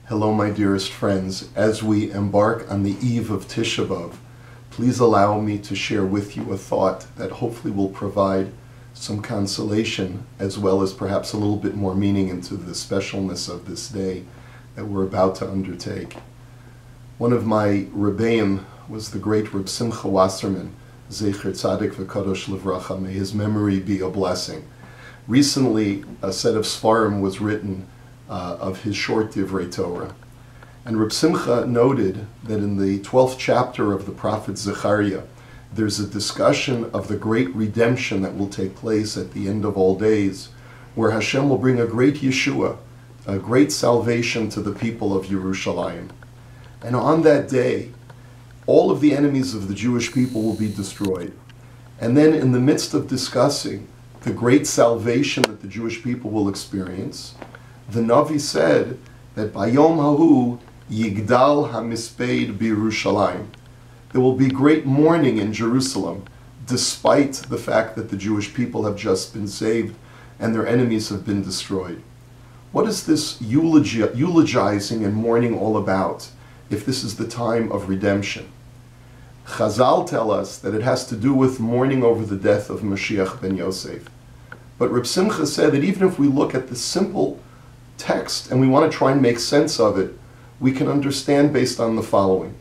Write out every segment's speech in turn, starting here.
Hello, my dearest friends. As we embark on the eve of Tisha B'Av, please allow me to share with you a thought that hopefully will provide some consolation as well as perhaps a little bit more meaning into the specialness of this day that we're about to undertake. One of my Rebbeim was the great Reb Simcha Wasserman, Zecher Tzadik V'Kadosh Livracha. May his memory be a blessing. Recently, a set of Sfarim was written of his short Divrei Torah. And Reb Simcha noted that in the 12th chapter of the prophet Zechariah, there's a discussion of the great redemption that will take place at the end of all days, where Hashem will bring a great Yeshua, a great salvation to the people of Yerushalayim. And on that day, all of the enemies of the Jewish people will be destroyed. And then in the midst of discussing the great salvation that the Jewish people will experience, the Navi said that Bayom Hahu Yigdal HaMispeid B'Yerushalayim. There will be great mourning in Jerusalem, despite the fact that the Jewish people have just been saved and their enemies have been destroyed. What is this eulogizing and mourning all about, if this is the time of redemption? Chazal tell us that it has to do with mourning over the death of Mashiach ben Yosef. But Reb Simcha said that even if we look at the simple text and we want to try and make sense of it, we can understand based on the following.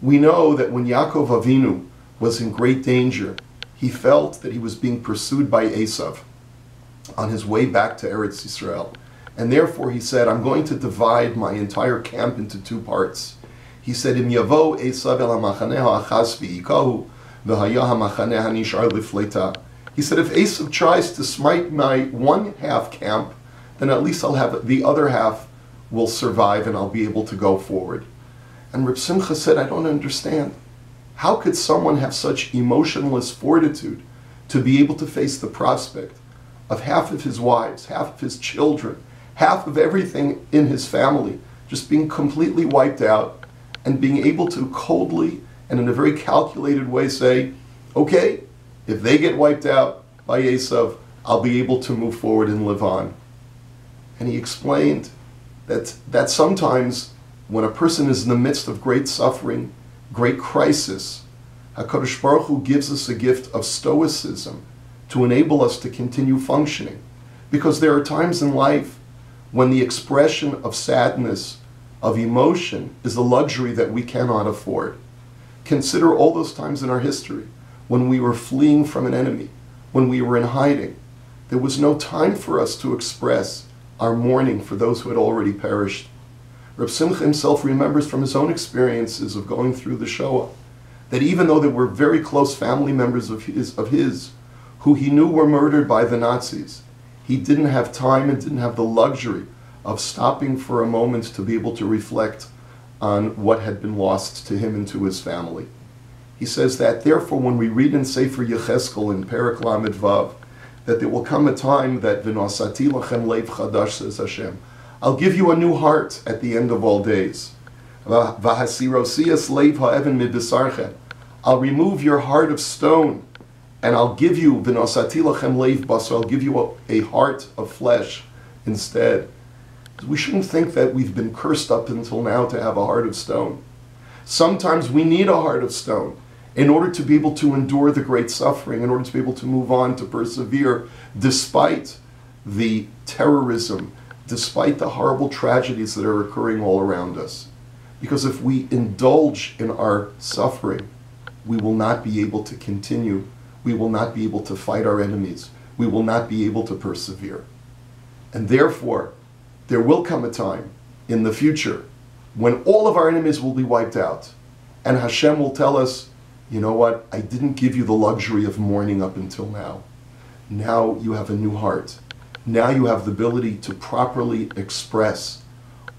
We know that when Yaakov Avinu was in great danger, he felt that he was being pursued by Esav on his way back to Eretz Yisrael. And therefore he said, I'm going to divide my entire camp into two parts. He said, Im yavo Esav el ha-machaneh ha'achaz v'yikahu v'haya ha-machaneh hanishar lifleita. He said, if Esav tries to smite my one half camp, then at least I'll have the other half will survive and I'll be able to go forward. And Reb Simcha said, I don't understand. How could someone have such emotionless fortitude to be able to face the prospect of half of his wives, half of his children, half of everything in his family just being completely wiped out, and being able to coldly and in a very calculated way say, okay, if they get wiped out by Esav, I'll be able to move forward and live on. And he explained that sometimes when a person is in the midst of great suffering, great crisis, HaKadosh Baruch Hu gives us a gift of stoicism to enable us to continue functioning. Because there are times in life when the expression of sadness, of emotion, is a luxury that we cannot afford. Consider all those times in our history when we were fleeing from an enemy, when we were in hiding. There was no time for us to express our mourning for those who had already perished. Reb Simcha himself remembers from his own experiences of going through the Shoah that even though there were very close family members of his who he knew were murdered by the Nazis, he didn't have time and didn't have the luxury of stopping for a moment to be able to reflect on what had been lost to him and to his family. He says that therefore when we read in Sefer Yecheskel in Perek Lamed Vav, that there will come a time that V'nosati lachem leiv chadash, says Hashem, I'll give you a new heart at the end of all days. V'hasirosias leiv ha'even mibisarchem, I'll remove your heart of stone, and I'll give you V'nosati lachem leiv basar, I'll give you a heart of flesh instead. We shouldn't think that we've been cursed up until now to have a heart of stone. Sometimes we need a heart of stone in order to be able to endure the great suffering, in order to be able to move on, to persevere, despite the terrorism, despite the horrible tragedies that are occurring all around us. Because if we indulge in our suffering, we will not be able to continue, we will not be able to fight our enemies, we will not be able to persevere. And therefore, there will come a time in the future when all of our enemies will be wiped out, and Hashem will tell us, you know what, I didn't give you the luxury of mourning up until now. Now you have a new heart. Now you have the ability to properly express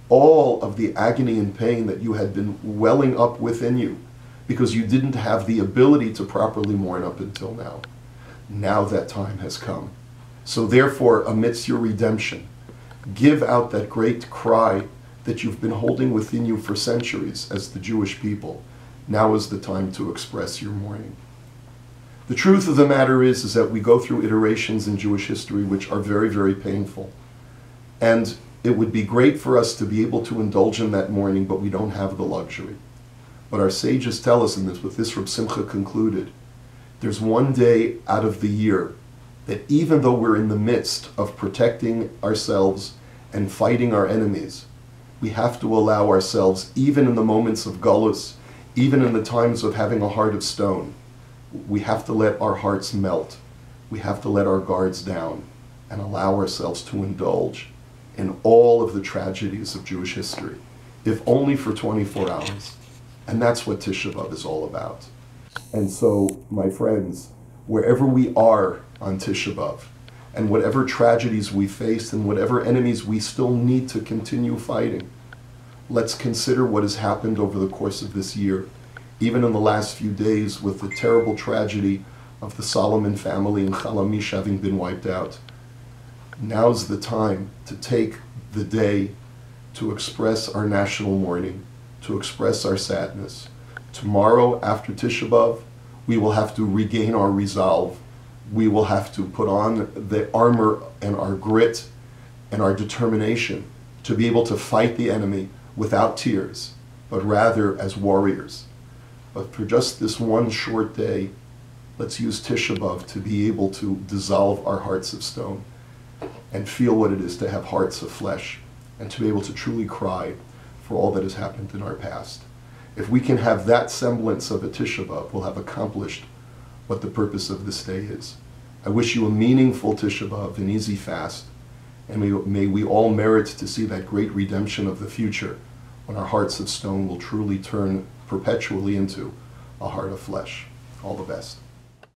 all of the agony and pain that you had been welling up within you because you didn't have the ability to properly mourn up until now. Now that time has come. So therefore, amidst your redemption, give out that great cry that you've been holding within you for centuries as the Jewish people. Now is the time to express your mourning. The truth of the matter is that we go through iterations in Jewish history which are very, very painful. And It would be great for us to be able to indulge in that morning, but we don't have the luxury. But our sages tell us, and with this Reb Simcha concluded, there's one day out of the year that even though we're in the midst of protecting ourselves and fighting our enemies, we have to allow ourselves, even in the moments of gullus, even in the times of having a heart of stone, we have to let our hearts melt. We have to let our guards down and allow ourselves to indulge in all of the tragedies of Jewish history, if only for 24 hours. And that's what Tisha B'Av is all about. And so, my friends, wherever we are on Tisha B'Av, and whatever tragedies we face and whatever enemies we still need to continue fighting, let's consider what has happened over the course of this year, even in the last few days with the terrible tragedy of the Solomon family in Chalamish having been wiped out. Now's the time to take the day to express our national mourning, to express our sadness. Tomorrow, after Tisha B'Av, we will have to regain our resolve. We will have to put on the armor and our grit and our determination to be able to fight the enemy without tears, but rather as warriors. But for just this one short day, let's use Tisha B'Av to be able to dissolve our hearts of stone and feel what it is to have hearts of flesh and to be able to truly cry for all that has happened in our past. If we can have that semblance of a Tisha B'Av, we'll have accomplished what the purpose of this day is. I wish you a meaningful Tisha B'Av, an easy fast, and may we all merit to see that great redemption of the future when our hearts of stone will truly turn perpetually into a heart of flesh. All the best.